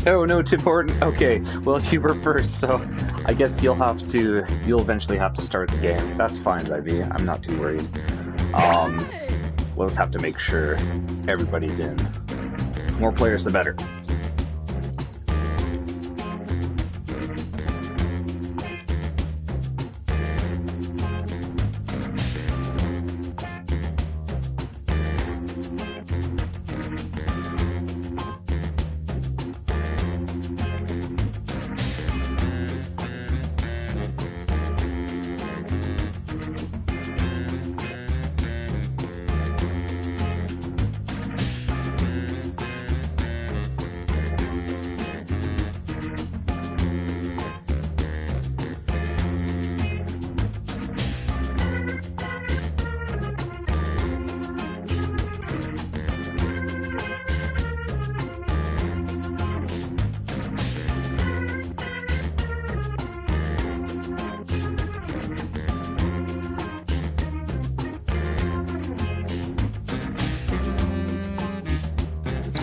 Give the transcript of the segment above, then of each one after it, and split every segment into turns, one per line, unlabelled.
Oh no, Tim Horton. Okay, well you were first, so I guess you'll eventually have to start the game. That's fine by me. I'm not too worried. We'll just have to make sure everybody's in. More players, the better.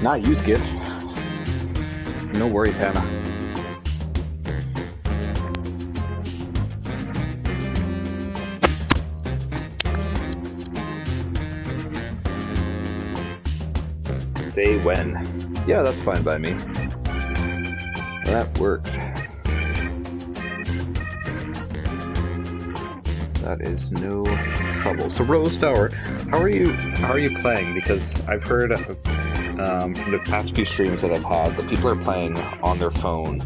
Not use gift. No worries, Hannah. Say when. Yeah, that's fine by me. That works. That is no trouble. So Rose Tower, how are you playing? Because I've heard from the past few streams that I've had that people are playing on their phone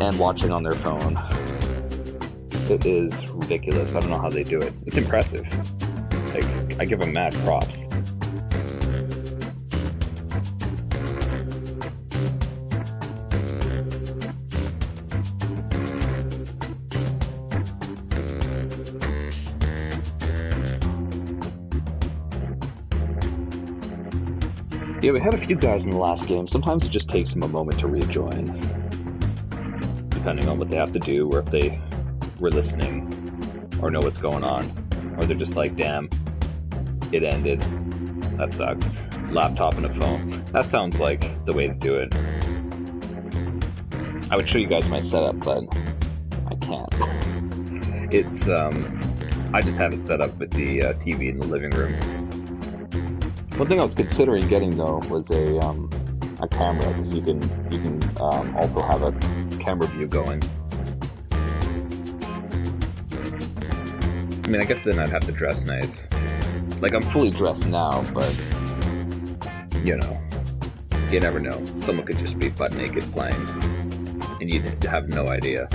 and watching on their phone. It is ridiculous. I don't know how they do it. It's impressive. Like, I give them mad props. Yeah, we had a few guys in the last game. Sometimes it just takes them a moment to rejoin, depending on what they have to do, or if they were listening, or know what's going on, or they're just like, damn, it ended. That sucks. Laptop and a phone. That sounds like the way to do it. I would show you guys my setup, but I can't. It's, I just have it set up with the TV in the living room. One thing I was considering getting though was a camera, because you can also have a camera view going. I mean, I guess then I'd have to dress nice. Like, I'm fully dressed now, but you know, you never know. Someone could just be butt naked playing, and you'd have no idea.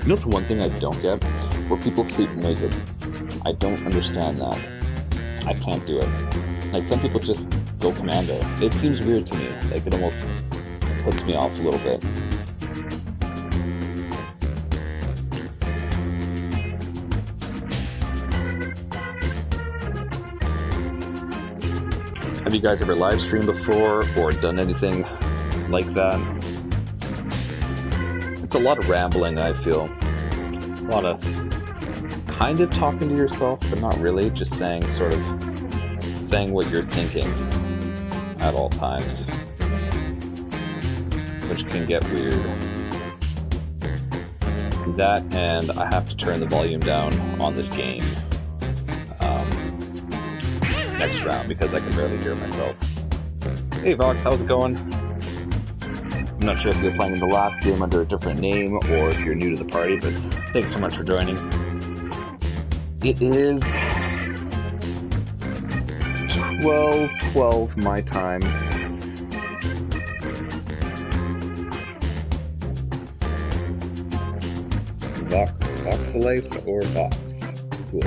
You know, it's one thing I don't get, where people sleep naked. I don't understand that. I can't do it. Like, some people just go commando. It seems weird to me. Like, it almost puts me off a little bit. Have you guys ever live streamed before or done anything like that? It's a lot of rambling, I feel. A lot of kind of talking to yourself, but not really, just saying what you're thinking at all times, which can get weird. That, and I have to turn the volume down on this game next round because I can barely hear myself. Hey Vox, how's it going? I'm not sure if you're playing in the last game under a different name or if you're new to the party, but thanks so much for joining. It is 12:12 my time. Voxelace or Vox? Cool.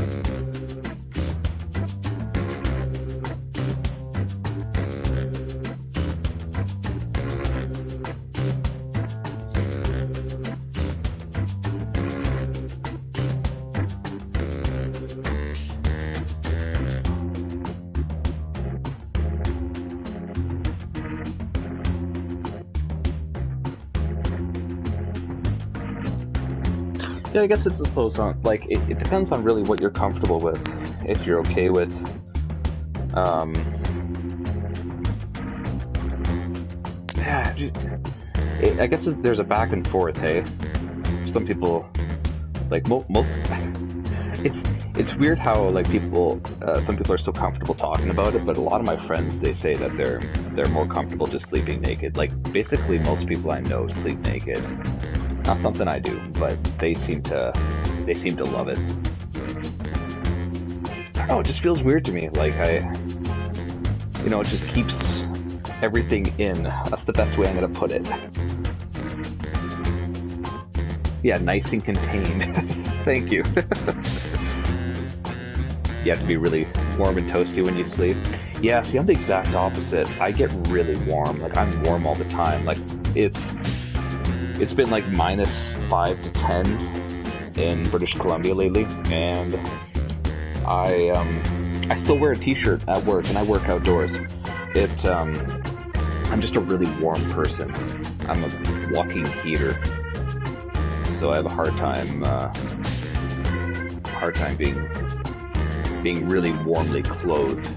Yeah, I guess it's supposed on, like, it depends on really what you're comfortable with. If you're okay with, I guess there's a back and forth, hey? Some people, like, most... It's weird how, like, some people are so comfortable talking about it, but a lot of my friends, they say that they're more comfortable just sleeping naked. Like, basically most people I know sleep naked. Not something I do, but they seem to love it. I don't know, it just feels weird to me. Like, it just keeps everything in. That's the best way I'm gonna put it. Yeah, nice and contained. Thank you. You have to be really warm and toasty when you sleep. Yeah, see, I'm the exact opposite. I get really warm. Like, I'm warm all the time. Like, it's been like -5 to 10 in British Columbia lately, and I still wear a t-shirt at work, and I work outdoors. I'm just a really warm person. I'm a walking heater, so I have a hard time being really warmly clothed.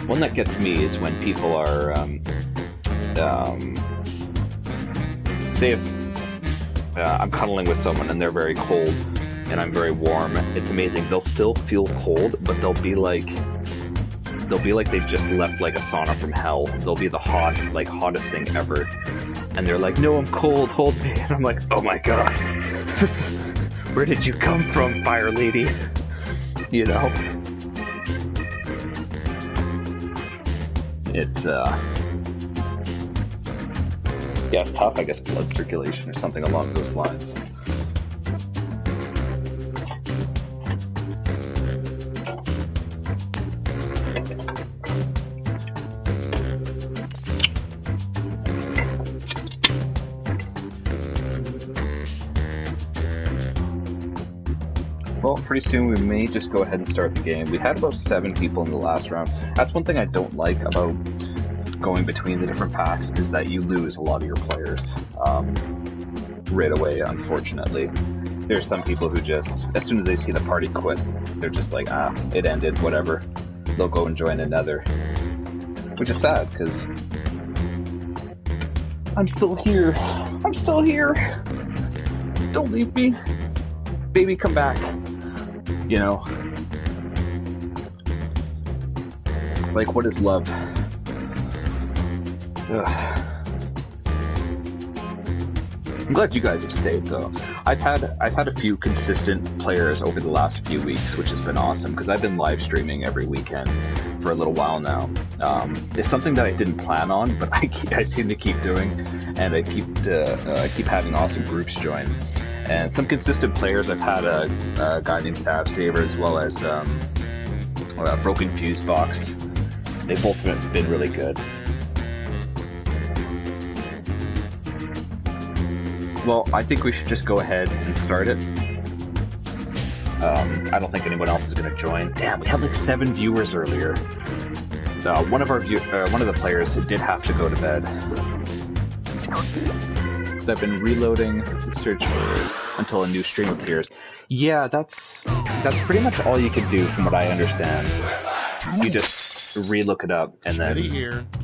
One that gets me is when people are, say if I'm cuddling with someone and they're very cold and I'm very warm, it's amazing. They'll still feel cold, but they'll be like they just left like a sauna from hell. They'll be the hottest thing ever. And they're like, no, I'm cold, hold me. And I'm like, oh my god. Where did you come from, fire lady? You know? It's tough, I guess, blood circulation or something along those lines. Well, pretty soon we may just go ahead and start the game. We had about 7 people in the last round. That's one thing I don't like about going between the different paths, is that you lose a lot of your players right away, unfortunately. There's some people who just, as soon as they see the party quit, they're just like, it ended, whatever. They'll go and join another. Which is sad, because I'm still here. I'm still here. Don't leave me. Baby, come back. You know? Like, what is love? Ugh. I'm glad you guys have stayed, though. I've had a few consistent players over the last few weeks, which has been awesome, because I've been live streaming every weekend for a little while now. It's something that I didn't plan on, but I seem to keep doing, and I keep having awesome groups join. And some consistent players, I've had a guy named Stab Saver, as well as Broken Fuse Box. They've both been really good. Well, I think we should just go ahead and start it. I don't think anyone else is going to join. Damn, we had like 7 viewers earlier. One of the players did have to go to bed. I've been reloading the search until a new stream appears. Yeah, that's pretty much all you can do, from what I understand. You just re-look it up, and then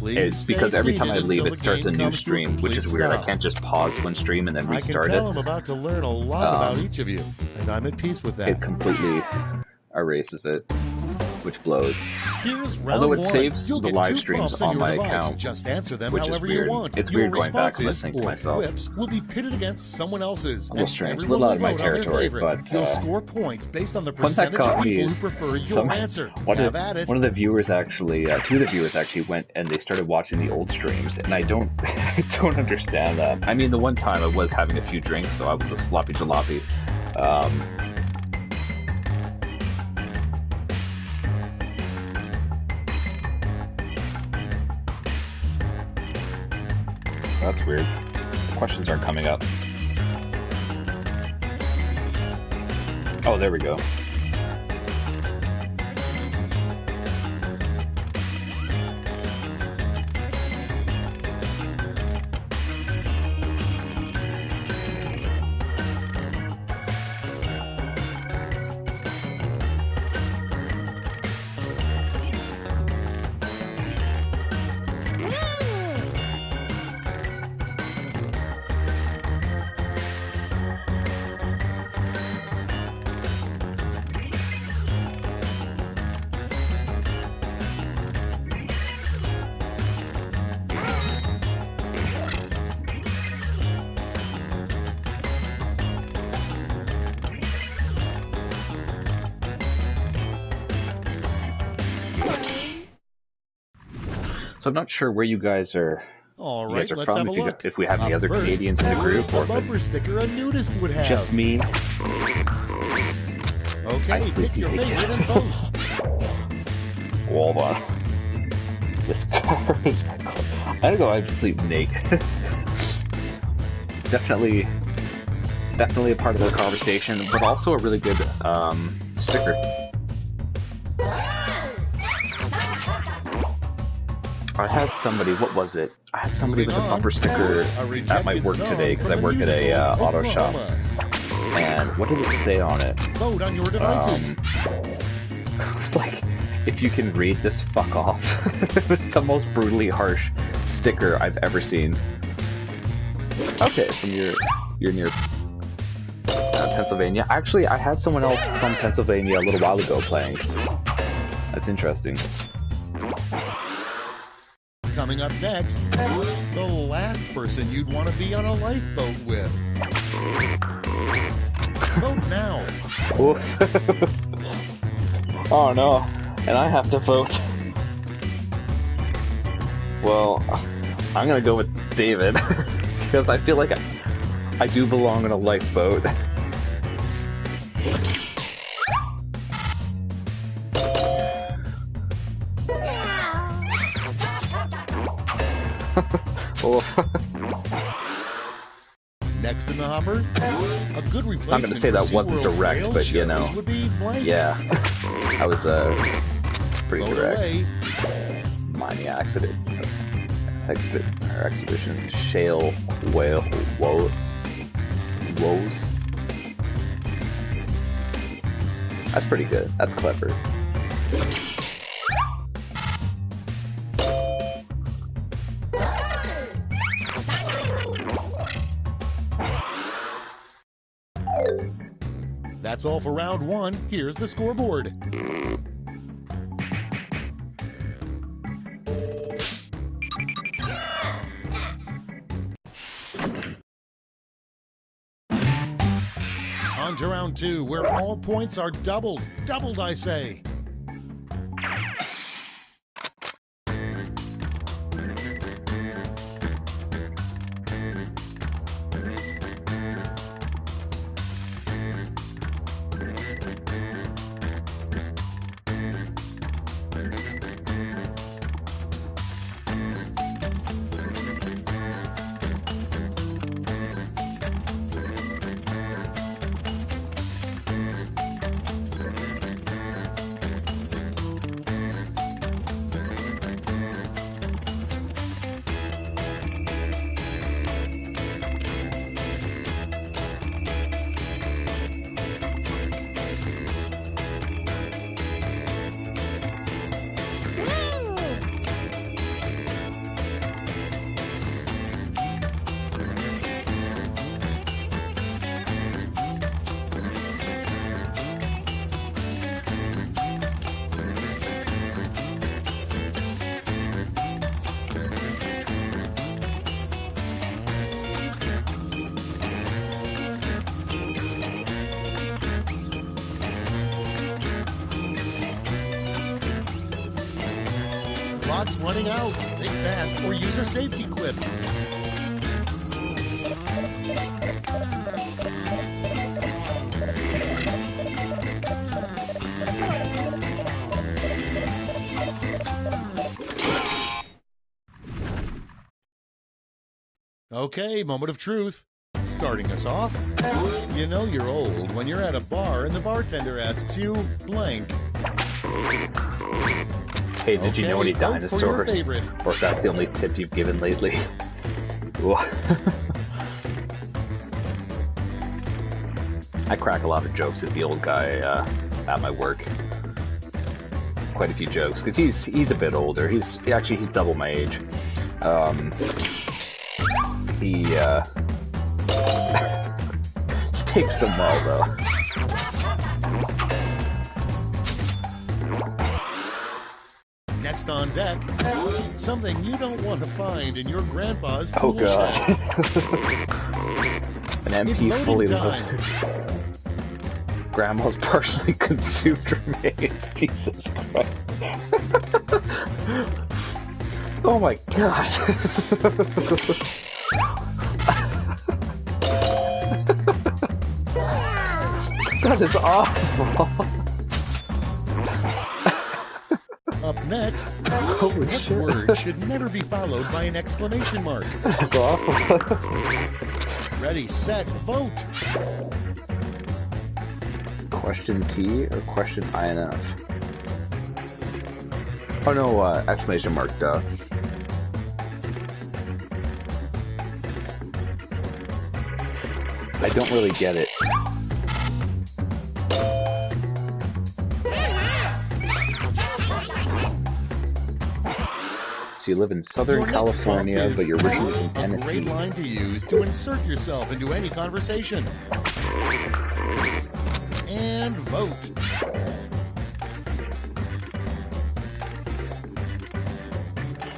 it's because every time I leave, it starts a new stream, which is weird. I can't just pause one stream and then restart it.
I can tell I'm about to learn a lot about each of you, and I'm at peace with that.
It completely erases it, which blows.
Although
it saves the live streams on my account,
just answer them
which
however
is weird.
You want.
It's weird going back and listening to myself.
Quips will be pitted against someone else's.
A little strange, a little out of my territory, but
you'll score points based on the percentage of people who prefer your answer.
One of the viewers actually, 2 of the viewers actually went and they started watching the old streams, and I don't understand that. I mean, the one time I was having a few drinks, so I was a sloppy jalopy. That's weird. The questions aren't coming up. Oh, there we go. I'm not sure where you guys are.
All
You
right,
guys are
let's
from.
have a look.
If we have any
Up
other
first,
Canadians in the group, or
a bumper sticker a nudist would have.
just me.
Okay, pick your favorite and vote.
Hold on. This car is... I gotta go out to sleep naked. Definitely a part of the conversation, but also a really good sticker. I had somebody, what was it? I had somebody with a bumper sticker at my work today, because I work at a auto shop. And what did it say on it?
Vote on your devices.
It's like, if you can read this, fuck off. It's the most brutally harsh sticker I've ever seen. Okay, from you're near Pennsylvania. Actually, I had someone else from Pennsylvania a little while ago playing. That's interesting.
Coming up next, the last person you'd want to be on a lifeboat with. Vote now.
Oh no, and I have to vote. Well, I'm gonna go with David, because I feel like I do belong in a lifeboat.
Next in the hopper, a good replacement.
I'm gonna say that wasn't direct, but you know, yeah, I was pretty direct. Mining expedition, shale, woes. That's pretty good. That's clever.
That's all for round one. Here's the scoreboard. On to round two, where all points are doubled. Doubled, I say. Clock's running out. Think fast or use a safety quip. Okay, moment of truth. Starting us off, you know you're old when you're at a bar and the bartender asks you blank.
Hey, did you know any dinosaurs? Or if that's the only tip you've given lately? I crack a lot of jokes at the old guy at my work. Quite a few jokes, because he's a bit older. He's double my age. He takes them well though.
Next on deck, something you don't want to find in your grandpa's tool
shed. An MP fully loaded. Grandma's partially consumed remains. Jesus Christ. Oh my god. That is awful.
Up next,
Holy
what
shit.
word should never be followed by an exclamation mark?
That's awful.
Ready, set, vote.
Question T or question INF? Oh no, exclamation mark, duh. I don't really get it. So you live in Southern
Your next
California,
prompt
but
is
you're originally from
a
Tennessee.
great line to use to insert yourself into any conversation. And vote.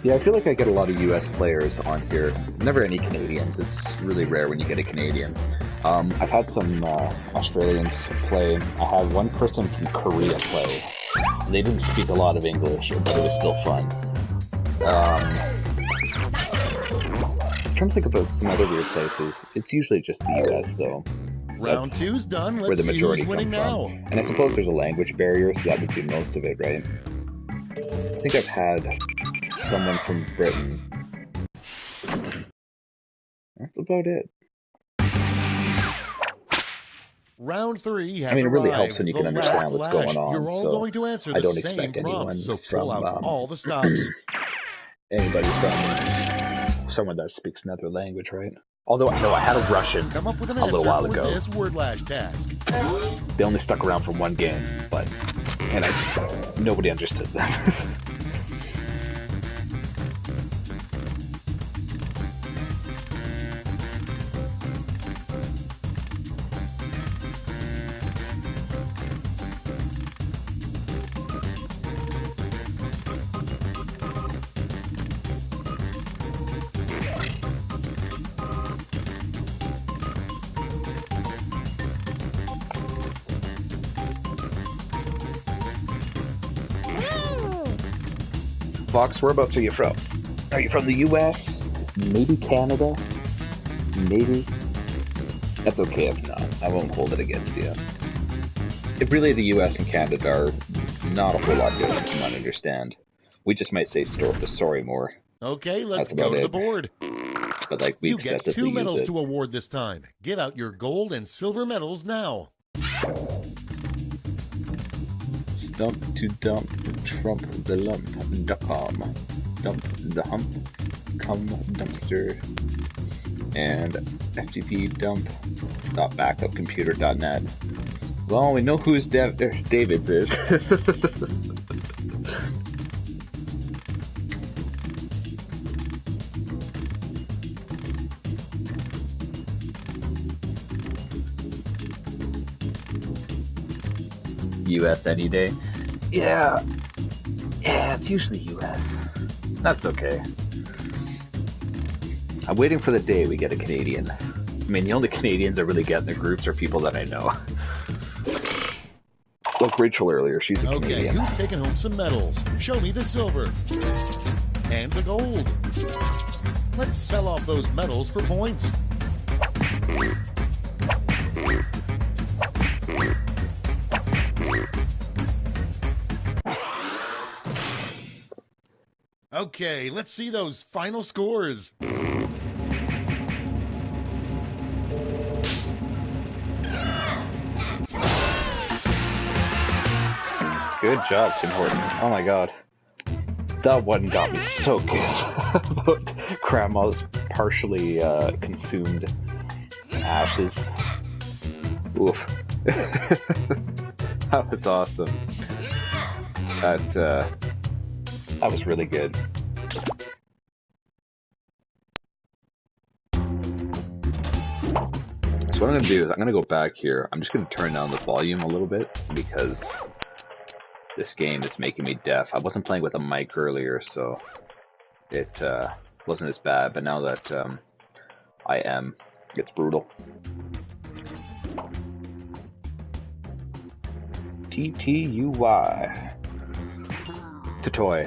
Yeah, I feel like I get a lot of US players on here. Never any Canadians. It's really rare when you get a Canadian. I've had some Australians play. I had one person from Korea play. They didn't speak a lot of English, but it was still fun. I'm trying to think about some other weird places. It's usually just the US, though.
Round two's done.
Where
Let's
the
see
majority
who's
come
winning
from.
now.
And I suppose there's a language barrier, so that would be most of it, right? I think I've had someone from Britain. That's about it.
Round three has
I mean, it really helps
arrived.
when you
The
can understand
last
what's
lash.
going on.
You're all
so
going to answer
I
the
don't
same
expect anyone
prompt, so pull
from
out all the stops.
anybody from someone that speaks another language, right? Although no, I had a Russian
Come up with an
a little
answer
while
for
ago.
this word lash task.
They only stuck around for one game, and nobody understood them. Fox, whereabouts are you from? Are you from the US? Maybe Canada? Maybe? That's okay if not. I won't hold it against you. If really the US and Canada are not a whole lot different from what I understand. We just might say sorry more.
Okay, let's
That's
go
about
to the
it.
board.
But like we
You get
excessively
2
use
medals
it.
to award this time. Give out your gold and silver medals now.
Stump to dump, trump the lump.com. Dump the hump, come dumpster, and FTP dump.backupcomputer.net. Well, we know whose David's is. US any day. Yeah, it's usually US. That's okay. I'm waiting for the day we get a Canadian. I mean, the only Canadians I really get in the groups are people that I know. Like Rachel earlier, she's a Canadian.
Okay, who's taking home some medals? Show me the silver. And the gold. Let's sell off those medals for points. Okay, let's see those final scores.
Good job, Tim Hortons. Oh my god. That one got me so good. About Grandma's partially consumed ashes. Oof. That was awesome. That was really good. So what I'm going to do is I'm going to go back here. I'm just going to turn down the volume a little bit because this game is making me deaf. I wasn't playing with a mic earlier, so it wasn't as bad, but now that I am, it's brutal. TTUY. Toy.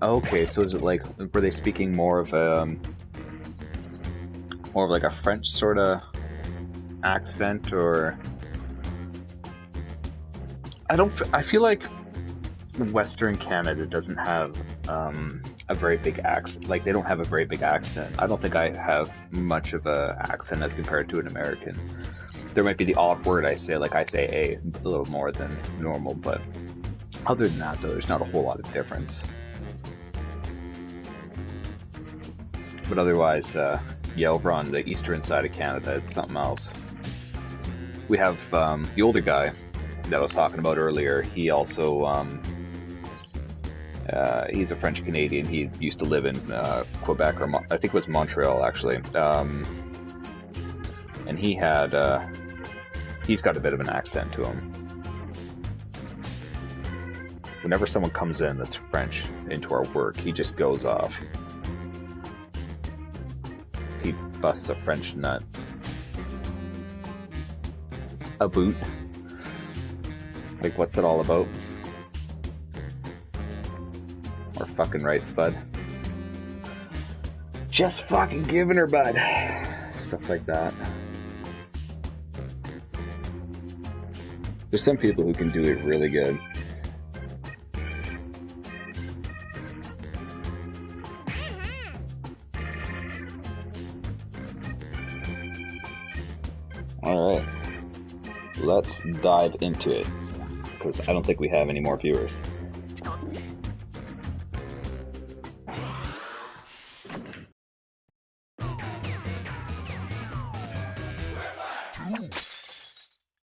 Okay, so is it like, were they speaking more of like a French sort of accent, or I feel like Western Canada doesn't have a very big accent. Like, they don't have a very big accent. I don't think I have much of a accent as compared to an American. There might be the odd word I say, like I say a little more than normal, but other than that, though, there's not a whole lot of difference. But otherwise, yeah, over on the eastern side of Canada, it's something else. We have the older guy that I was talking about earlier. He also he's a French Canadian. He used to live in Quebec, or I think it was Montreal, actually. And he had he's got a bit of an accent to him. Whenever someone comes in that's French into our work, he just goes off. He busts a French nut. A boot. Like, what's it all about? Or fucking right, Spud. Just fucking giving her, bud. Stuff like that. There's some people who can do it really good. Alright. Let's dive into it, because I don't think we have any more viewers.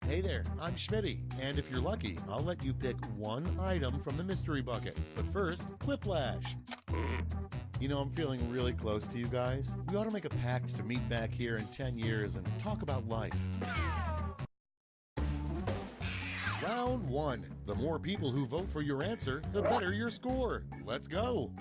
Hey there, I'm Schmitty, and if you're lucky, I'll let you pick one item from the mystery bucket. But first, Quiplash. You know, I'm feeling really close to you guys. We ought to make a pact to meet back here in 10 years and talk about life. Round 1. The more people who vote for your answer, the better your score. Let's go.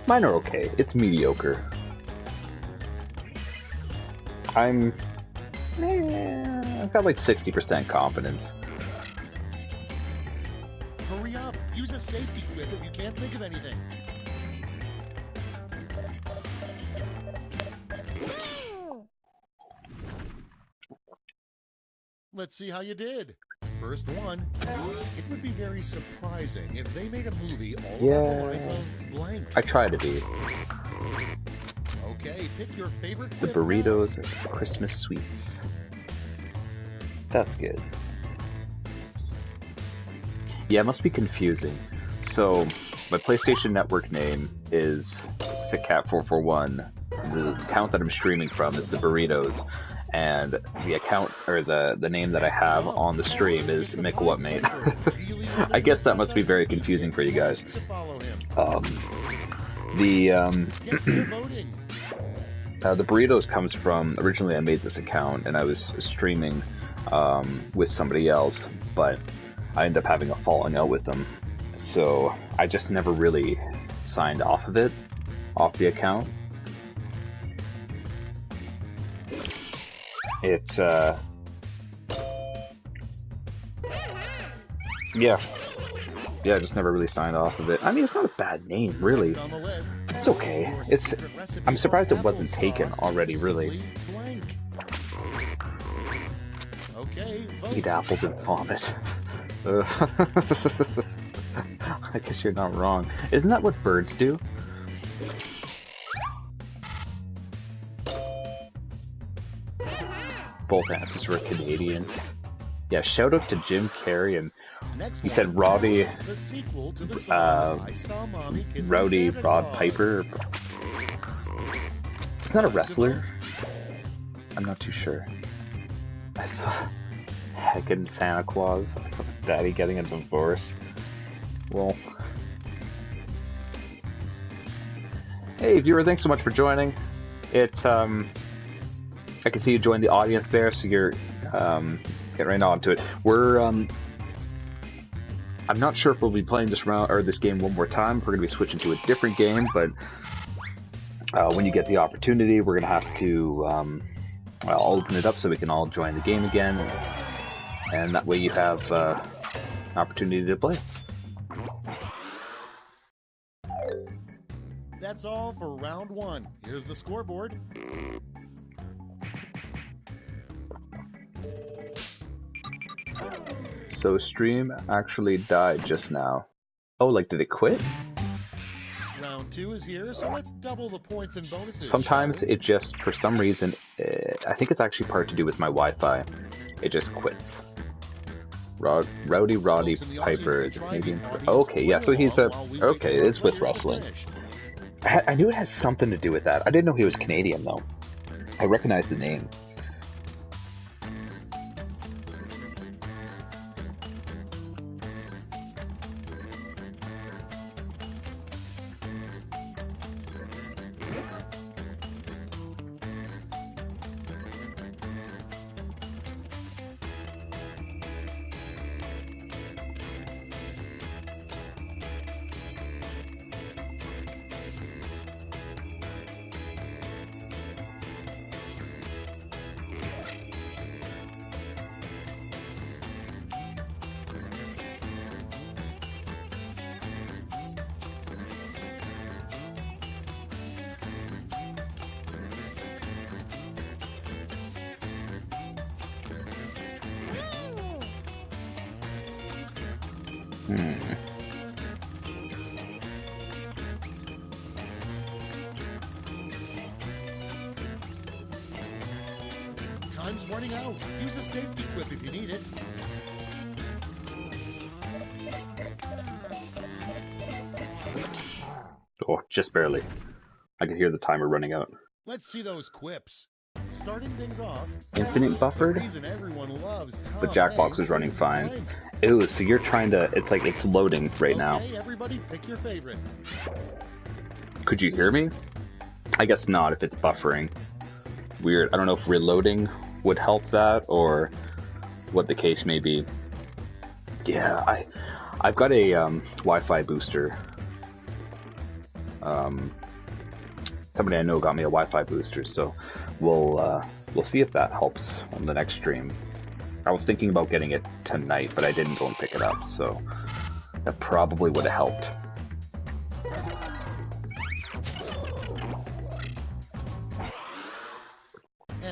Mine are okay. It's mediocre. I've got like 60% confidence.
Hurry up! Use a safety quip if you can't think of anything. Let's see how you did. First one. It would be very surprising if they made a movie all about the life of blank.
I try to be.
Okay, pick your favorite
The
quip
Baerittos
now.
and Christmas sweets. That's good. Yeah, it must be confusing. So, my PlayStation Network name is SickCat441. The account that I'm streaming from is the Baerittos. And the account, or the name that I have on the stream is Mick What Mate. I guess that must be very confusing for you guys. The Baerittos comes from, originally I made this account and I was streaming with somebody else, but I ended up having a falling out with them. So I just never really signed off of it, off the account. It's, yeah, I just never really signed off of it. I mean, it's not a bad name, really. It's okay. I'm surprised it wasn't taken already, really.
Okay, vote.
Eat apples and vomit. I guess you're not wrong. Isn't that what birds do? Both answers were Canadians. Yeah, shout out to Jim Carrey and he said Roddy,
the sequel to the song, I Saw Mommy Kissing
Rowdy
Santa
Rod
Claus.
Piper. He's not a wrestler. I'm not too sure. I saw heckin' Santa Claus. I saw Daddy getting a divorce. Well, hey viewer, thanks so much for joining. It's I can see you join the audience there, so you're getting right on to it. We're I'm not sure if we'll be playing this round or this game one more time. We're going to be switching to a different game, but when you get the opportunity, we're going to have to I'll open it up so we can all join the game again, and that way you have an opportunity to play.
That's all for round one. Here's the scoreboard.
So stream actually died just now. Oh, like did it quit?
Round two is here, so let's double the points and bonuses.
Sometimes it just, for some reason, I think it's actually part to do with my Wi-Fi. It just quits. Rowdy Roddy Piper, the Canadian. Okay, yeah, so he's a. Okay, it's with wrestling. I knew it had something to do with that. I didn't know he was Canadian though. I recognize the name.
Time's running out. Use a safety quip if you need it.
Oh, just barely. I can hear the timer running out.
Let's see those quips. Starting things off.
Infinite buffered?
The reason everyone loves Tom
But Jackbox
Hanks
is running fine.
blank.
Ew, so you're trying to, it's like it's loading right now.
Okay, everybody pick your favorite.
Could you hear me? I guess not if it's buffering. Weird. I don't know if reloading would help that or what the case may be. Yeah, I've got a Wi-Fi booster. Somebody I know got me a Wi-Fi booster, so we'll see if that helps on the next stream. I was thinking about getting it tonight, but I didn't go and pick it up, so that probably would have helped.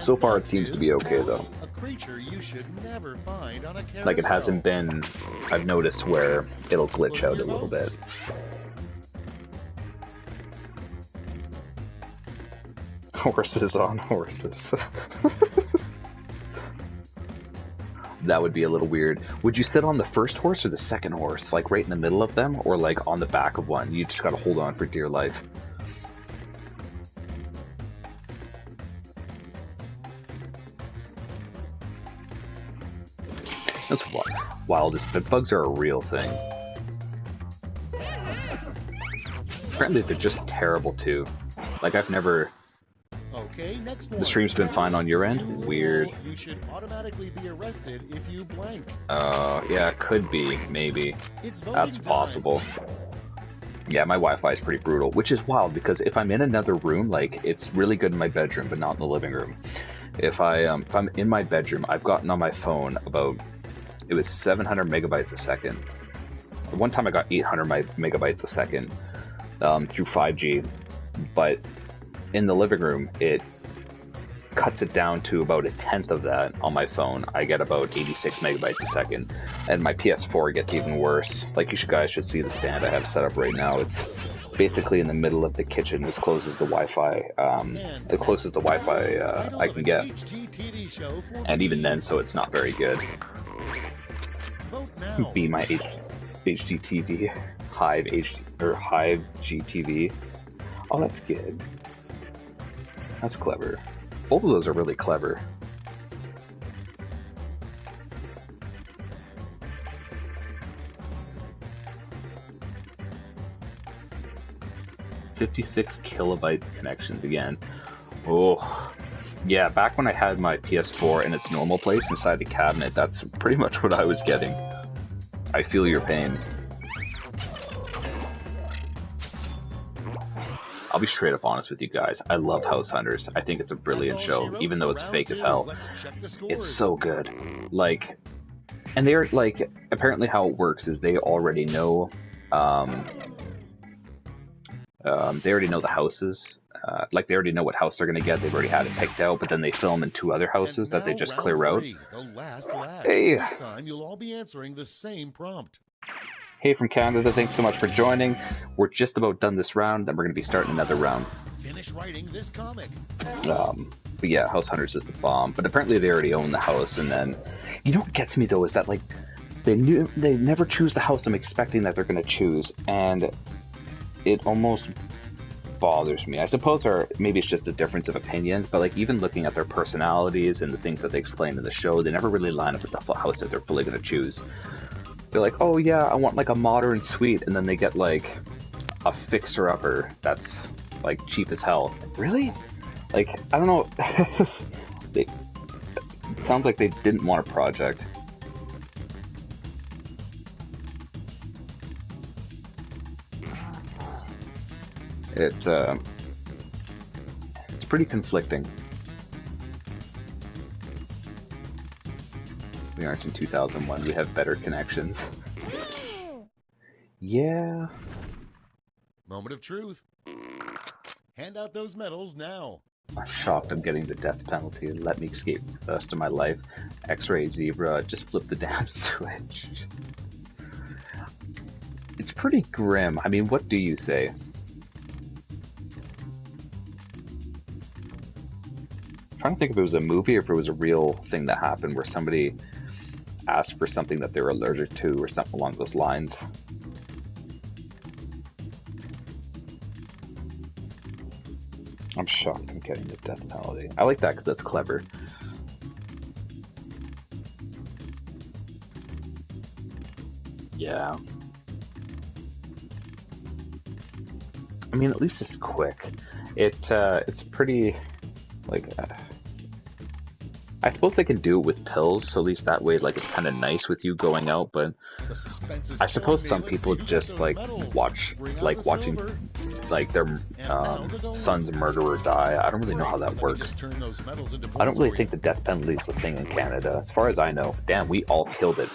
So far, it seems to be okay, though.
A creature you should never find on a carousel.
Like, it hasn't been, I've noticed where it'll glitch out a little bit. Horses on horses. That would be a little weird. Would you sit on the first horse or the second horse? Like, right in the middle of them? Or, like, on the back of one? You just gotta hold on for dear life. That's wild. But bugs are a real thing. Apparently they're just terrible too. Like I've never...
Okay, next one.
The stream's been fine on your end? Weird.
You should automatically be arrested if you blank.
Yeah, could be, maybe.
It's voting
That's
time.
possible. Yeah, my Wi-Fi is pretty brutal, which is wild because if I'm in another room, like, it's really good in my bedroom, but not in the living room. If I'm in my bedroom, I've gotten on my phone about... It was 700 megabytes a second. One time I got 800 megabytes a second through 5G, but in the living room, cuts it down to about 1/10 of that on my phone. I get about 86 megabytes a second, and my PS4 gets even worse. Like, you guys should see the stand I have set up right now. It's basically in the middle of the kitchen, as close as the Wi-Fi, the closest the Wi-Fi I can get. And even then, so it's not very good. Be my HDTV, Hive GTV. Oh, that's good. That's clever. Both of those are really clever. $56 kilobytes connections again. Oh, yeah, back when I had my PS4 in its normal place inside the cabinet, that's pretty much what I was getting. I feel your pain. I'll be straight up honest with you guys. I love House Hunters. I think it's a brilliant show, even though it's fake as hell. It's so good. Like, and they're like, apparently how it works is they already know, they already know the houses. Like, they already know what house they're gonna get. They've already had it picked out, but then they film in 2 other houses that they just clear out. Hey.
This time you'll all be answering the same prompt.
Hey from Canada, thanks so much for joining. We're just about done this round, then we're going to be starting another round.
Finish writing this comic.
But yeah, House Hunters is the bomb. But apparently they already own the house, and then... You know what gets me, though, is that, like, they never choose the house I'm expecting that they're going to choose, and it almost bothers me. I suppose maybe it's just a difference of opinions, but, like, even looking at their personalities and the things that they explain in the show, they never really line up with the house that they're fully going to choose. They're like, oh yeah, I want like a modern suite, and then they get like a fixer-upper that's like cheap as hell. Really? Like, I don't know. It sounds like they didn't want a project. It's pretty conflicting. We aren't in 2001. We have better connections. Yeah.
Moment of truth. Hand out those medals now.
I'm shocked I'm getting the death penalty. Let me escape the rest of my life. X-ray zebra, just flip the damn switch. It's pretty grim. I mean, what do you say? I'm trying to think if it was a movie or if it was a real thing that happened where somebody asked for something that they were allergic to or something along those lines. I'm shocked I'm getting the death penalty. I like that because that's clever. Yeah. I mean, at least it's quick. It's pretty, like... I suppose they can do it with pills, so at least that way, like, it's kind of nice with you going out, but I suppose some people just, like, watching, like, their son's murderer die. I don't really know how that works. I don't really think the death penalty is a thing in Canada, as far as I know. Damn, we all killed it.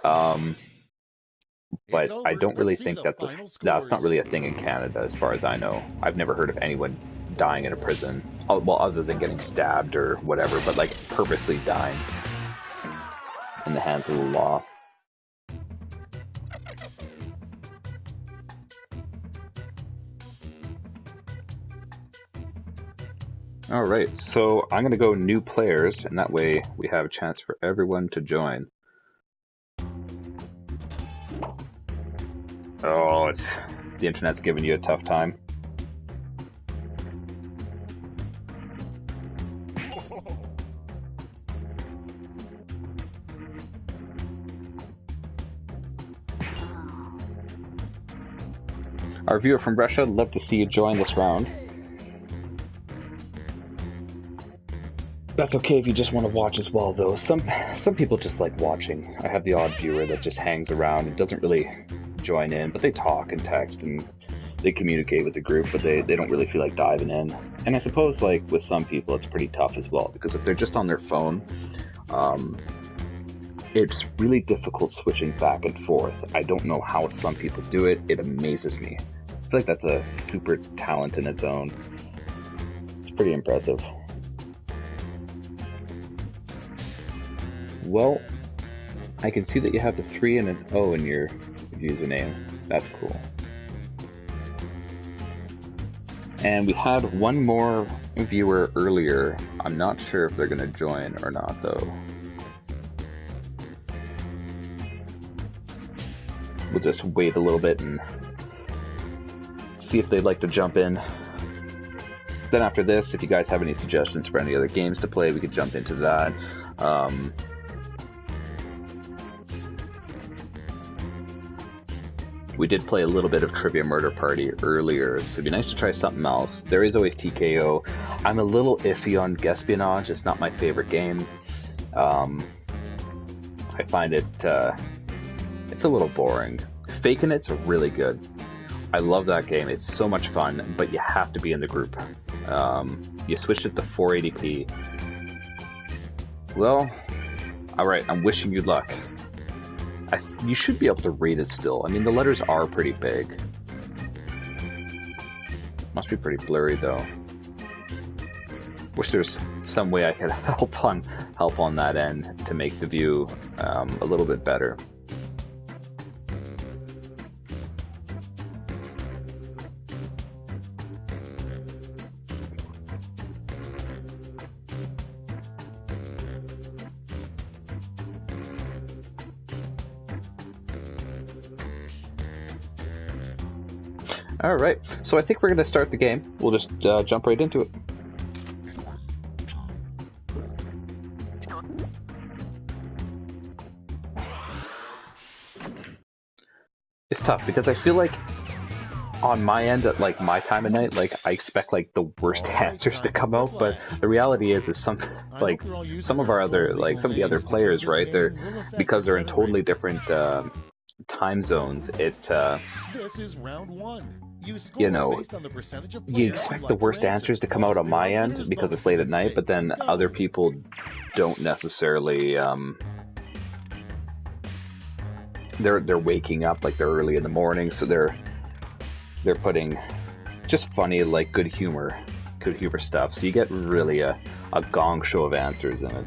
But I don't really think that's not really a thing in Canada, as far as I know. I've never heard of anyone dying in a prison. Well, other than getting stabbed or whatever, but like purposely dying in the hands of the law. Alright, so I'm going to go new players, and that way we have a chance for everyone to join. Oh, the internet's giving you a tough time. Our viewer from Russia, love to see you join this round. That's okay if you just want to watch as well, though. Some people just like watching. I have the odd viewer that just hangs around and doesn't really join in, but they talk and text and they communicate with the group, but they don't really feel like diving in. And I suppose, like, with some people, it's pretty tough as well, because if they're just on their phone, it's really difficult switching back and forth. I don't know how some people do it. It amazes me. I feel like that's a super talent in its own. It's pretty impressive. Well, I can see that you have the 3 and an O in your username. That's cool. And we had one more viewer earlier. I'm not sure if they're going to join or not, though. We'll just wait a little bit and see if they'd like to jump in. Then after this, if you guys have any suggestions for any other games to play, we could jump into that. We did play a little bit of Trivia Murder Party earlier, so it'd be nice to try something else. There is always TKO. I'm a little iffy on Espionage. It's not my favorite game. I find it, it's a little boring. Faking It's really good. I love that game. It's so much fun, but you have to be in the group. You switched it to 480p. Well, alright, I'm wishing you luck. You should be able to read it still. I mean, the letters are pretty big. Must be pretty blurry, though. Wish there's some way I could help on that end to make the view a little bit better. Alright, so I think we're going to start the game. We'll just jump right into it. It's tough because I feel like on my end at like my time of night, like I expect like the worst answers to come out, but the reality is some of the other players, right? Because they're in totally different time zones.
This is round 1.
You know, you expect the worst answers to come out on my end because it's late at night, but then other people don't necessarily, they're waking up, like they're early in the morning, so they're putting just funny, like good humor stuff, so you get really a gong show of answers in it.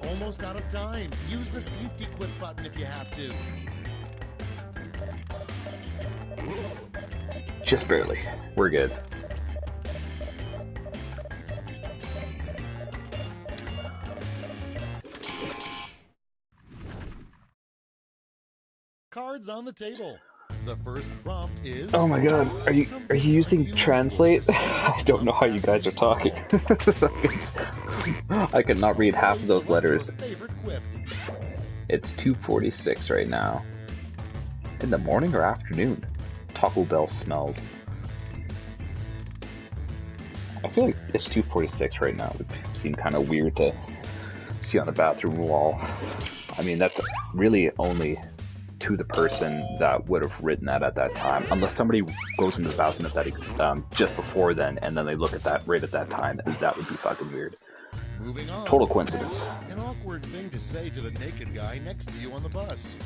Almost out of time. Use the safety quit button if you have to.
Just barely. We're good.
Cards on the table. The first prompt is...
Oh my god, are you using Translate? I don't know how you guys are talking. I cannot read half of those letters. It's 2:46 right now. In the morning or afternoon? Taco Bell smells. I feel like it's 2:46 right now. It would seem kind of weird to see on the bathroom wall. I mean, that's really only to the person that would have written that at that time, unless somebody goes into the bathroom at that just before then, and then they look at that right at that time. That would be fucking weird.
Moving on.
Total coincidence.
An awkward thing to say to the naked guy next to you on the bus.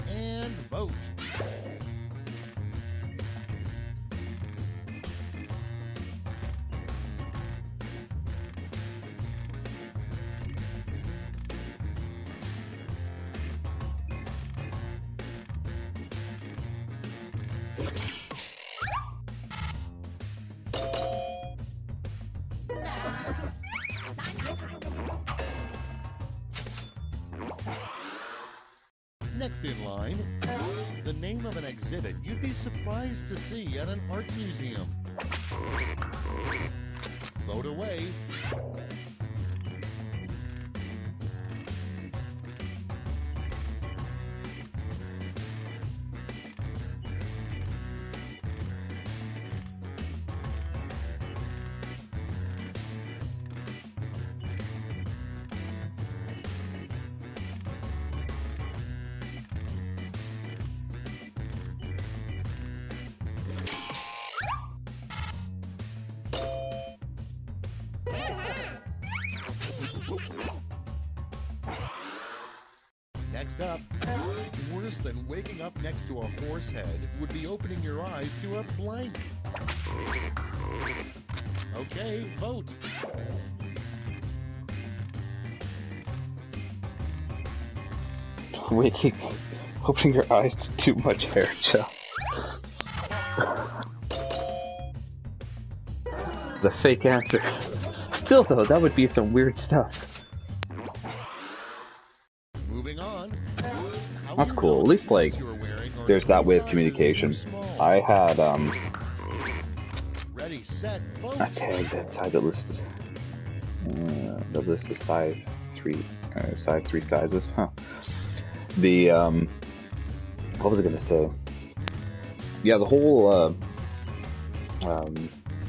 And vote. Next in line, the name of an exhibit you'd be surprised to see at an art museum. Vote away. Next up, worse than waking up next to a horse head would be opening your eyes to a blank. Okay, vote.
Opening your eyes to too much hair gel. The fake answer. Still though, that would be some weird stuff.
Moving on.
That's cool. At least like there's that way of communication. I had
Ready, set, vote.
a tag that size that listed the list is size 3 sizes. Huh. The what was I gonna say? Yeah, the whole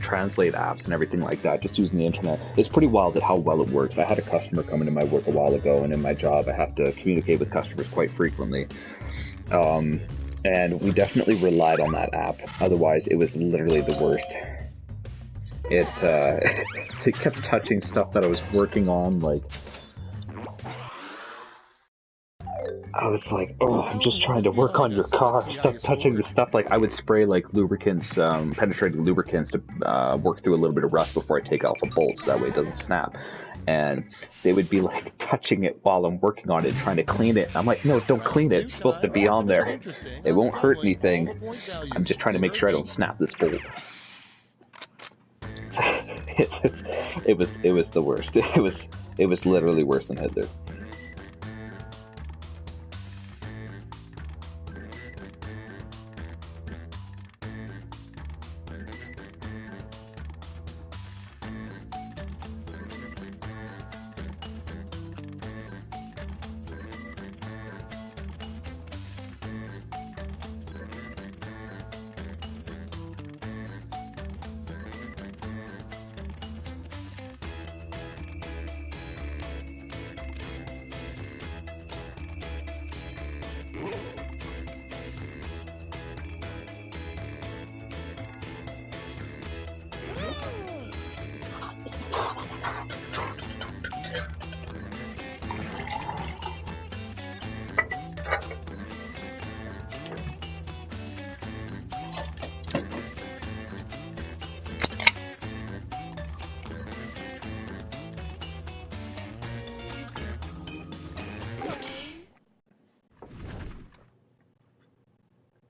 translate apps and everything like that, just using the internet, it's pretty wild at how well it works. I had a customer come into my work a while ago, and in my job I have to communicate with customers quite frequently. And we definitely relied on that app. Otherwise, it was literally the worst. It kept touching stuff that I was working on, like I was like, oh, I'm just trying to work on your car. Stop touching the stuff. Like, I would spray, like, lubricants, penetrating lubricants to work through a little bit of rust before I take off a bolt, so that way it doesn't snap. And they would be, like, touching it while I'm working on it, trying to clean it. I'm like, no, don't clean it. It's supposed to be on there. It won't hurt anything. I'm just trying to make sure I don't snap this bolt. It was the worst. It was literally worse than Hitler.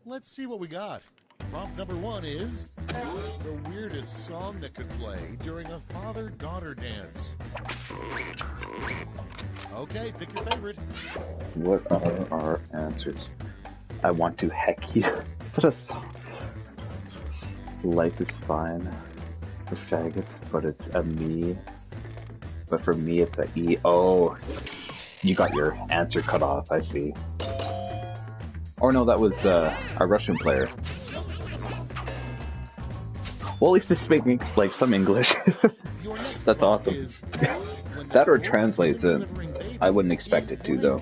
Let's see what we got. Prompt number 1 is the weirdest song that could play during a father-daughter dance. Okay, pick your favorite.
What are our answers? I want to heck you. What a song. Life is fine for faggots, but it's a me. But for me, it's a E. Oh, you got your answer cut off, I see. Or no, that was a Russian player. Well, at least they're speaking like some English. That's awesome. That or translates it. I wouldn't expect it to, though.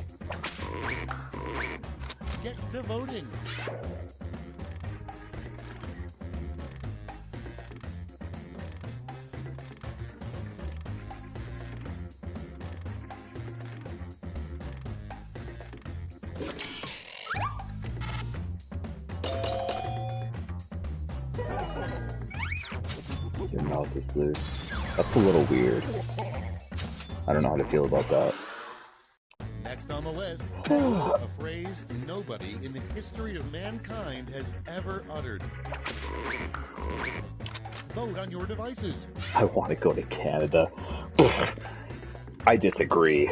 Get to voting.
Your mouth is loose. That's a little weird. I don't know how to feel about that.
Next on the list, a phrase nobody in the history of mankind has ever uttered. Vote on your devices.
I want to go to Canada. I disagree.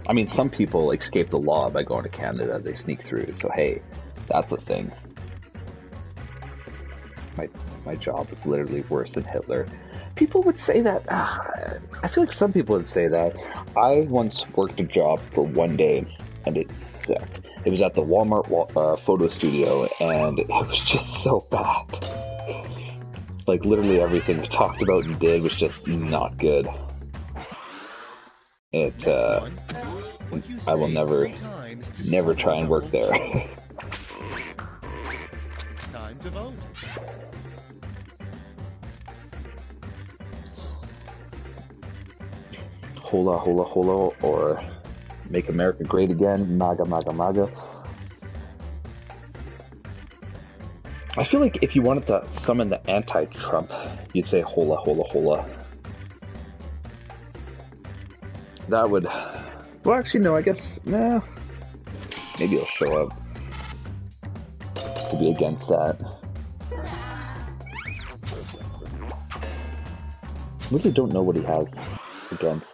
I mean, some people escape the law by going to Canada. They sneak through. So hey, that's the thing. My job is literally worse than Hitler. People would say that. I feel like some people would say that. I once worked a job for one day, and it sucked. It was at the Walmart photo studio, and it was just so bad. Like, literally everything we talked about and did was just not good. I will never try and work there.
Time to vote.
Hola, hola, hola, or Make America Great Again, MAGA, MAGA, MAGA. I feel like if you wanted to summon the anti-Trump, you'd say hola, hola, hola. That would... Well, actually, no, I guess... Nah. Maybe he'll show up to be against that. I really don't know what he has against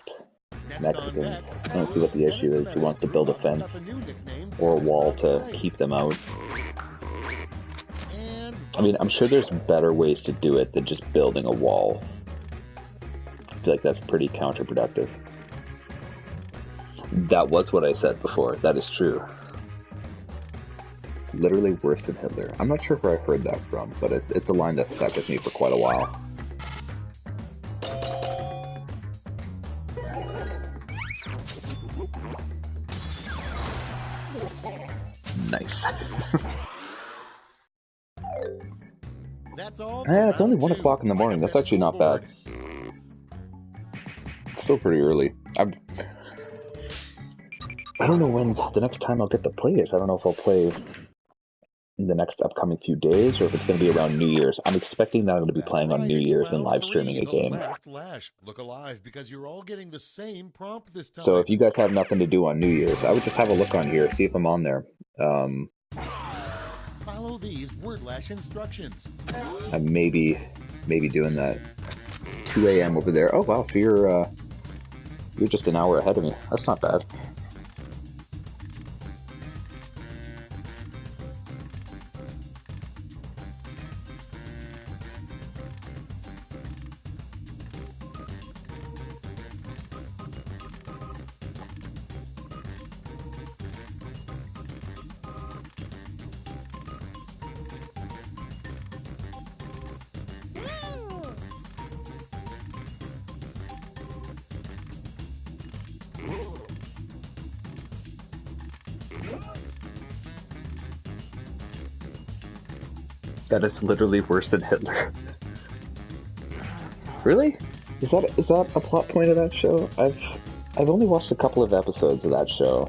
Mexicans. I don't see what the issue is. He wants to build a fence or a wall to keep them out. I mean, I'm sure there's better ways to do it than just building a wall. I feel like that's pretty counterproductive. That was what I said before. That is true. Literally worse than Hitler. I'm not sure where I heard that from, but it's a line that stuck with me for quite a while. Nice.
That's all.
Yeah, it's only 1 o'clock in the morning. That's actually not bad. It's still pretty early. I don't know when the next time I'll get to play this. I don't know if I'll play in the next upcoming few days or if it's going to be around New Year's. I'm expecting that I'm going to be playing on New Year's and live streaming a game.
Look alive because you're all getting the same prompt this time.
So if you guys have nothing to do on New Year's, I would just have a look on here, see if I'm on there.
Follow these wordlash instructions.
I may be doing that. 2 a.m. over there. Oh wow, so you're just an hour ahead of me. That's not bad. That is literally worse than Hitler. Really? Is that a plot point of that show? I've only watched a couple of episodes of that show.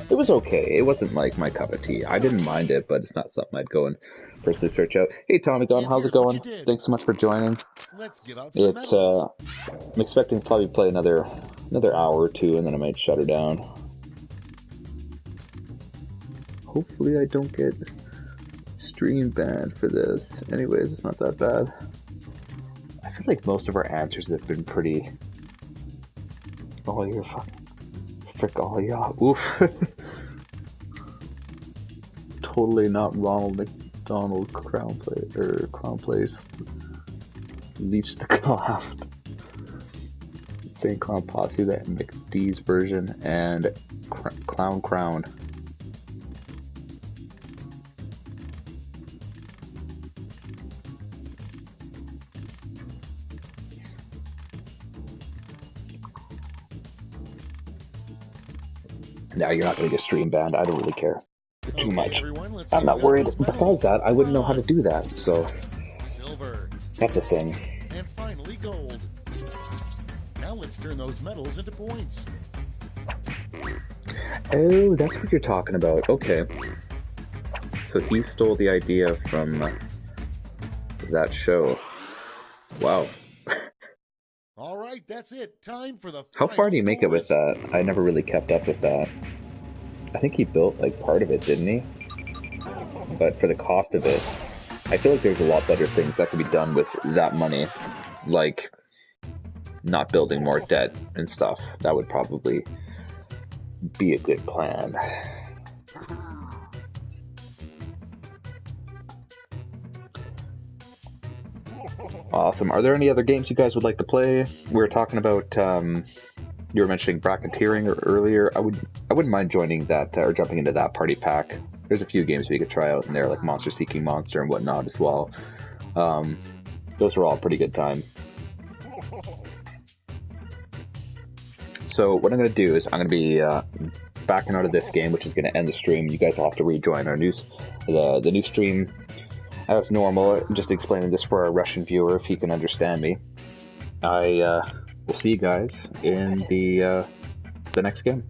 It was okay. It wasn't like my cup of tea. I didn't mind it, but it's not something I'd go and personally search out. Hey Tommy Gunn, how's it going? Thanks so much for joining.
Let's give out some medals.
I'm expecting to probably play another hour or two, and then I might shut her down. Hopefully I don't get stream banned for this. Anyways, it's not that bad. I feel like most of our answers have been pretty... Oh, you're fucking... Frick, oh yeah, oof. Totally not Ronald McDonald Crown Place. Leech the Craft. Insane Clown Posse, that McDee's version, and Clown Crown. Now you're not going to get stream banned. I don't really care too much. I'm not worried. Besides that, I wouldn't know how to do that. So
Silver.
That's the thing.
And finally, gold. Now let's turn those medals into points.
Oh, that's what you're talking about. Okay. So he stole the idea from that show. Wow.
All right, that's it. Time for the
How far do you make it with that? I never really kept up with that. I think he built like part of it, didn't he? But for the cost of it, I feel like there's a lot better things that could be done with that money, like not building more debt and stuff. That would probably be a good plan. Awesome. Are there any other games you guys would like to play? We were talking about, you were mentioning bracketeering earlier. I wouldn't mind joining that, or jumping into that party pack. There's a few games we could try out in there, like Monster Seeking Monster and whatnot as well. Those are all pretty good time. So what I'm going to do is I'm going to be backing out of this game, which is going to end the stream. You guys will have to rejoin our the new stream as normal. I'm just explaining this for our Russian viewer if he can understand me. I will see you guys in the next game.